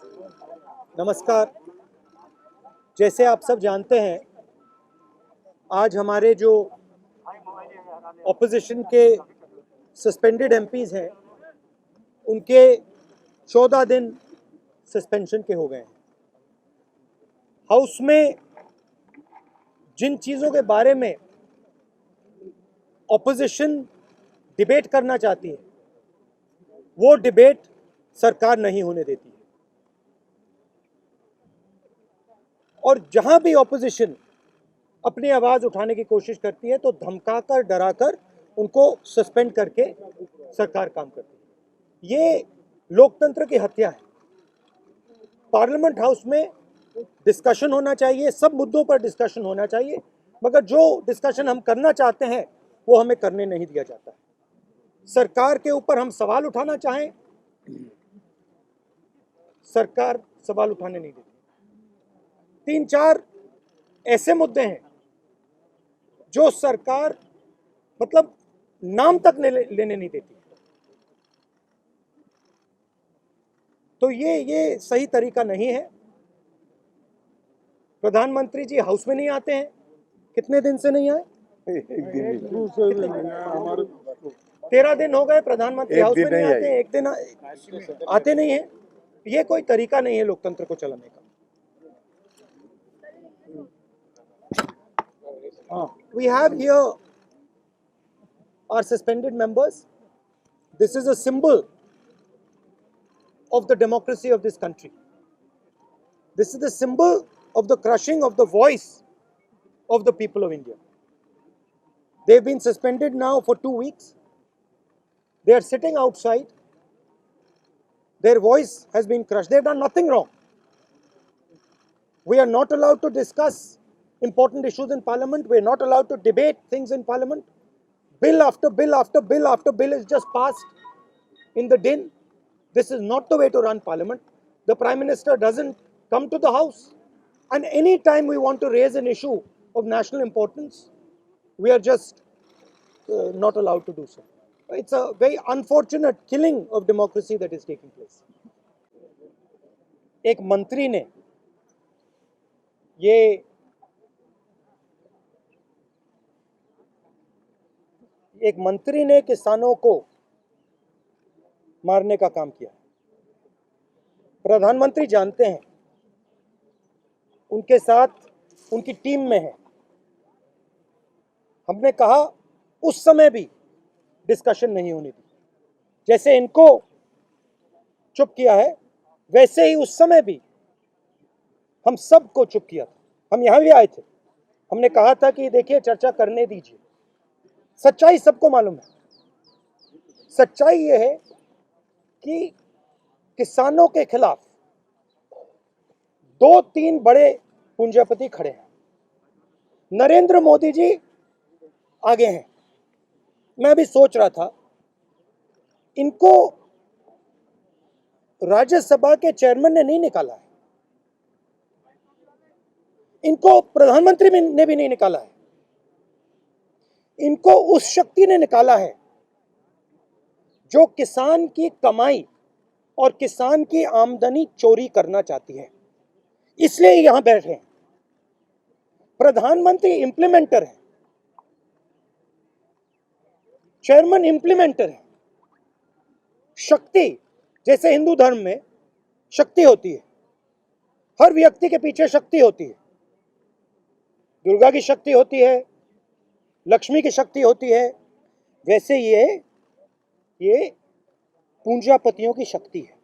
नमस्कार। जैसे आप सब जानते हैं, आज हमारे जो ऑपोजिशन के सस्पेंडेड एमपीज हैं, उनके 14 दिन सस्पेंशन के हो गए हैं। हाउस में जिन चीज़ों के बारे में ऑपोजिशन डिबेट करना चाहती है, वो डिबेट सरकार नहीं होने देती है। और जहां भी ऑपोजिशन अपनी आवाज़ उठाने की कोशिश करती है तो धमकाकर, डराकर उनको सस्पेंड करके सरकार काम करती है। ये लोकतंत्र की हत्या है। पार्लियामेंट हाउस में डिस्कशन होना चाहिए, सब मुद्दों पर डिस्कशन होना चाहिए, मगर जो डिस्कशन हम करना चाहते हैं वो हमें करने नहीं दिया जाता है। सरकार के ऊपर हम सवाल उठाना चाहें, सरकार सवाल उठाने नहीं देती। 3-4 ऐसे मुद्दे हैं जो सरकार मतलब नाम तक लेने नहीं देती। तो ये सही तरीका नहीं है। प्रधानमंत्री जी हाउस में नहीं आते हैं। कितने दिन से नहीं आए? 13 दिन हो गए प्रधानमंत्री हाउस में नहीं आते हैं। एक दिन आते नहीं है। ये कोई तरीका नहीं है लोकतंत्र को चलाने का। We have here our suspended members. This is a symbol of the democracy of this country. This is the symbol of the crushing of the voice of the people of India. They've been suspended now for 2 weeks. They are sitting outside. Their voice has been crushed. They've done nothing wrong. We are not allowed to discuss important issues in Parliament. We are not allowed to debate things in Parliament. Bill after bill after bill after bill is just passed in the din. This is not the way to run Parliament. The Prime Minister doesn't come to the House. And any time we want to raise an issue of national importance, we are just not allowed to do so. It's a very unfortunate killing of democracy that is taking place. एक मंत्री ने किसानों को मारने का काम किया। प्रधानमंत्री जानते हैं, उनके साथ उनकी टीम में है। हमने कहा उस समय भी डिस्कशन नहीं होने दी। जैसे इनको चुप किया है, वैसे ही उस समय भी हम सबको चुप किया था। हम यहां भी आए थे। हमने कहा था कि देखिए, चर्चा करने दीजिए। सच्चाई सबको मालूम है। सच्चाई यह है कि किसानों के खिलाफ 2-3 बड़े पूंजीपति खड़े हैं। नरेंद्र मोदी जी आगे हैं। मैं अभी सोच रहा था, इनको राज्यसभा के चेयरमैन ने नहीं निकाला है, इनको प्रधानमंत्री ने भी नहीं निकाला है। इनको उस शक्ति ने निकाला है जो किसान की कमाई और किसान की आमदनी चोरी करना चाहती है। इसलिए यहां बैठे हैं। प्रधानमंत्री इंप्लीमेंटर है, चेयरमैन इंप्लीमेंटर है। शक्ति, जैसे हिंदू धर्म में शक्ति होती है, हर व्यक्ति के पीछे शक्ति होती है। दुर्गा की शक्ति होती है, लक्ष्मी की शक्ति होती है, वैसे ये पूंजीपतियों की शक्ति है।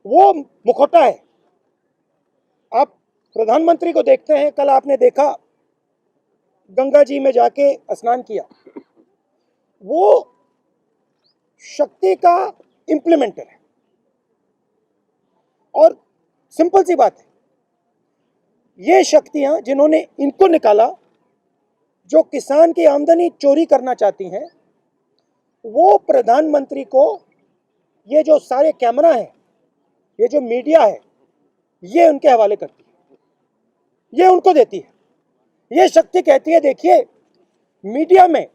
वो मुखौटा है। आप प्रधानमंत्री को देखते हैं, कल आपने देखा गंगा जी में जाके स्नान किया। वो शक्ति का इंप्लीमेंटर है। और सिंपल सी बात है, ये शक्तियां जिन्होंने इनको निकाला, जो किसान की आमदनी चोरी करना चाहती हैं, वो प्रधानमंत्री को ये जो सारे कैमरा हैं, ये जो मीडिया है, ये उनके हवाले करती है, ये उनको देती है। ये शक्ति कहती है, देखिए, मीडिया में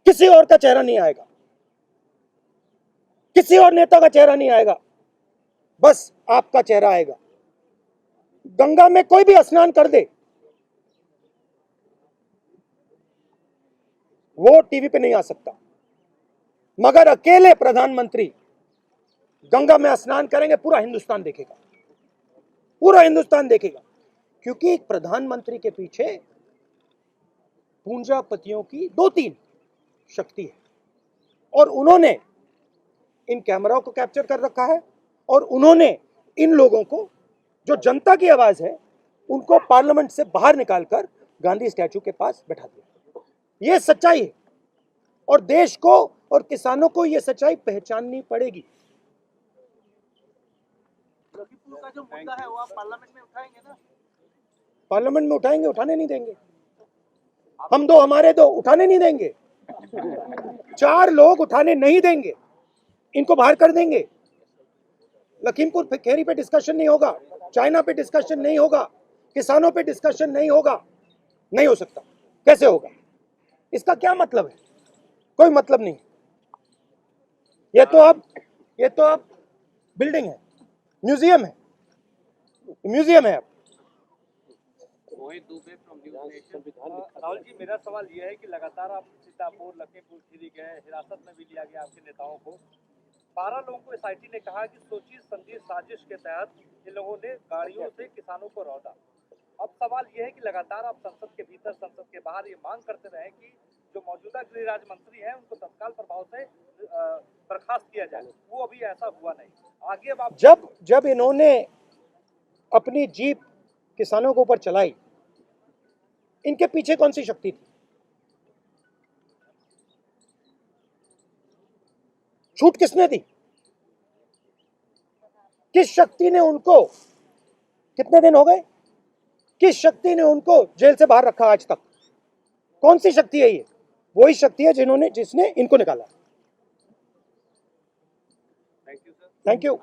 किसी और का चेहरा नहीं आएगा, किसी और नेता का चेहरा नहीं आएगा। बस आपका चेहरा आएगा। गंगा में कोई भी स्नान कर दे, वो टीवी पे नहीं आ सकता, मगर अकेले प्रधानमंत्री गंगा में स्नान करेंगे, पूरा हिंदुस्तान देखेगा, पूरा हिंदुस्तान देखेगा। क्योंकि एक प्रधानमंत्री के पीछे पूंजापतियों की 2-3 शक्ति है, और उन्होंने इन कैमराओं को कैप्चर कर रखा है, और उन्होंने इन लोगों को, जो जनता की आवाज है, उनको पार्लियामेंट से बाहर निकालकर गांधी स्टैचू के पास बैठा दिया। यह सच्चाई है, और देश को और किसानों को यह सच्चाई पहचाननी पड़ेगी। लखीमपुर का जो मुद्दा है वो आप पार्लियामेंट में उठाएंगे ना? पार्लियामेंट में उठाएंगे, उठाने नहीं देंगे। हम दो, हमारे दो, उठाने नहीं देंगे। 4 लोग उठाने नहीं देंगे, इनको बाहर कर देंगे। लखीमपुर खेरी पे डिस्कशन नहीं होगा, चाइना पे डिस्कशन नहीं होगा, किसानों पे डिस्कशन नहीं होगा, नहीं हो सकता। कैसे होगा? इसका क्या मतलब है? कोई मतलब नहीं। ये तो अब बिल्डिंग है, म्यूजियम है, म्यूजियम है। अब राहुल जी, मेरा सवाल यह है कि लगातार आप सीतापुर, लखीमपुर खीरी गए, हिरासत में भी लिया गया आपके नेताओं को। 12 लोगों को एसआईटी ने कहा कि सोची समझी साजिश के तहत इन लोगों ने गाड़ियों से किसानों को रौंदा। अब सवाल यह है कि लगातार आप संसद के भीतर, संसद के बाहर ये मांग करते रहे कि जो मौजूदा गृह राज्य मंत्री हैं उनको तत्काल प्रभाव से बर्खास्त किया जाए, वो अभी ऐसा हुआ नहीं। आगे अब आप जब इन्होंने अपनी जीप किसानों के ऊपर चलाई, इनके पीछे कौन सी शक्ति थी? छूट किसने दी? किस शक्ति ने उनको, कितने दिन हो गए, किस शक्ति ने उनको जेल से बाहर रखा आज तक? कौन सी शक्ति है ये? वही शक्ति है जिसने इनको निकाला। Thank you sir. Thank you.